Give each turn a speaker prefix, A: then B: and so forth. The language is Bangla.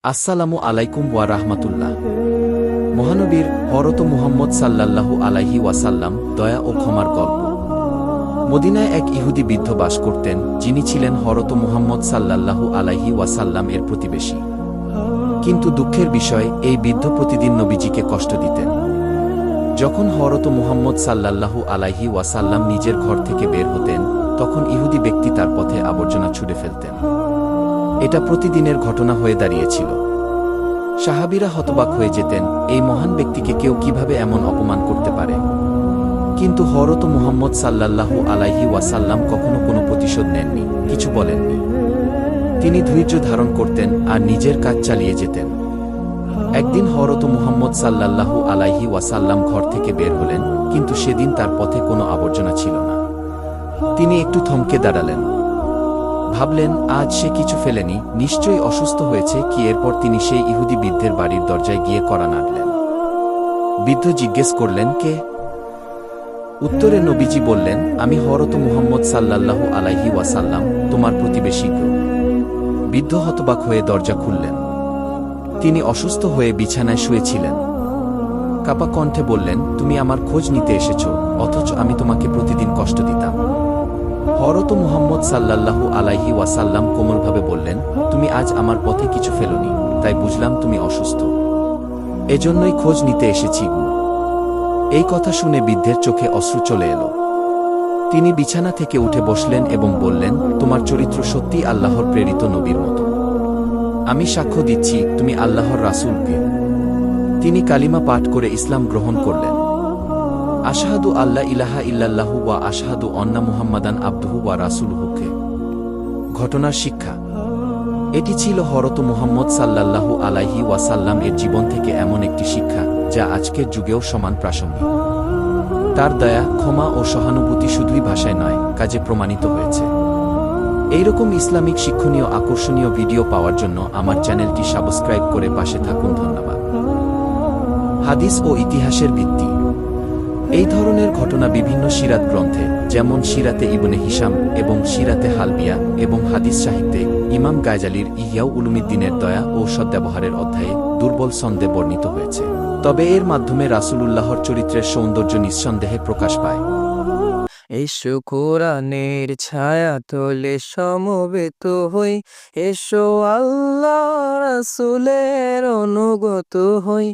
A: আসসালামু আলাইকুম ওয়া রাহমাতুল্লাহ। মহানবীর হযরত মুহাম্মদ সাল্লাল্লাহু আলাইহি ওয়াসাল্লাম দয়া ও ক্ষমার গল্প। মদিনায় এক ইহুদি বৃদ্ধ বাস করতেন, যিনি ছিলেন হযরত মুহাম্মদ সাল্লাল্লাহু আলাইহি ওয়াসাল্লাম এর প্রতিবেশী। কিন্তু দুঃখের বিষয়, এই বৃদ্ধ প্রতিদিন নবীজিকে কষ্ট দিতেন। যখন হযরত মুহাম্মদ সাল্লাল্লাহু আলাইহি ওয়াসাল্লাম নিজের ঘর থেকে বের হতেন, তখন ইহুদি ব্যক্তি তার পথে আবর্জনা ছুঁড়ে ফেলতেন। এটা প্রতিদিনের ঘটনা হয়ে দাঁড়িয়েছিল। সাহাবীরা হতবাক হয়ে যেতেন, এই মহান ব্যক্তিকে কেউ কিভাবে এমন অপমান করতে পারে। কিন্তু হযরত মুহাম্মদ সাল্লাল্লাহু আলাইহি ওয়াসাল্লাম কখনো কোনো প্রতিশোধ নেননি, কিছু বলেননি। তিনি ধৈর্য ধারণ করতেন আর নিজের কাজ চালিয়ে যেতেন। একদিন হযরত মুহাম্মদ সাল্লাল্লাহু আলাইহি ওয়াসাল্লাম ঘর থেকে বের হলেন, কিন্তু সেদিন তার পথে কোনো আবর্জনা ছিল না। তিনি একটু থমকে দাঁড়ালেন। ভাবলেন, আজ সে কিছু ফেলেনি, নিশ্চয়ই অসুস্থ হয়েছে কি। এরপর তিনি সেই ইহুদি বৃদ্ধের বাড়ির দরজায় গিয়ে কড়া নাড়লেন। বৃদ্ধ জিজ্ঞেস করলেন, কে? উত্তরে নবীজি বললেন, আমি হযরত মুহাম্মদ সাল্লাল্লাহু আলাইহি ওয়াসাল্লাম, তোমার প্রতিবেশী। বৃদ্ধ হতবাক হয়ে দরজা খুললেন। তিনি অসুস্থ হয়ে বিছানায় শুয়েছিলেন। কাপা কণ্ঠে বললেন, তুমি আমার খোঁজ নিতে এসেছ, অথচ আমি তোমাকে প্রতিদিন কষ্ট দিতাম। হযরত মুহাম্মদ সাল্লাল্লাহু আলাইহি ওয়াসাল্লাম কোমলভাবে বললেন, তুমি আজ আমার পথে কিছু ফেলোনি, তাই বুঝলাম তুমি অসুস্থ। এজন্যই খোঁজ নিতে এসেছি। এই কথা শুনে বৃদ্ধের চোখে অশ্রু চলে এলো। তিনি বিছানা থেকে উঠে বসলেন এবং বললেন, তোমার চরিত্র সত্যি আল্লাহর প্রেরিত নবীর মতো। আমি সাক্ষ্য দিচ্ছি, তুমি আল্লাহর রাসূলকে। তিনি কালিমা পাঠ করে ইসলাম গ্রহণ করলেন। আশহাদু আল্লা ইলাহা ইল্লাল্লাহু ওয়া আশহাদু আন্না মুহাম্মাদান আবদুহু ওয়া রাসূলুহুকে। ঘটনার শিক্ষা। এটি ছিল হযরত মুহাম্মদ সাল্লাল্লাহু আলাইহি ওয়াসাল্লাম এর জীবন থেকে এমন একটি শিক্ষা, যা আজকের যুগেও সমান প্রাসঙ্গিক। তার দয়া, ক্ষমা ও সহানুভূতি শুধুই ভাষায় নয়, কাজে প্রমাণিত হয়েছে। এইরকম ইসলামিক শিক্ষণীয় আকর্ষণীয় ভিডিও পাওয়ার জন্য আমার চ্যানেলটি সাবস্ক্রাইব করে পাশে থাকুন। ধন্যবাদ। হাদিস ও ইতিহাসের ভিত্তি। এই ধরনের ঘটনা বিভিন্ন সিরাত গ্রন্থে, যেমন সিরাতে ইবনে হিশাম এবং সিরাতে হালবিয়া এবং হাদিস সাহিত্যে ইমাম গায়জালির ইহয়া উলুমিদ্দিনের দয়া ও সদ্ব্যবহারের অধ্যায়ে দুর্বল ছন্দে বর্ণিত হয়েছে। তবে এর মাধ্যমে রাসূলুল্লাহর চরিত্রের সৌন্দর্য নিঃসন্দেহে প্রকাশ পায়।
B: এসো কোরআনের ছায়া তলে সমবেত হই, এসো আল্লাহ রাসূলের অনুগত হই।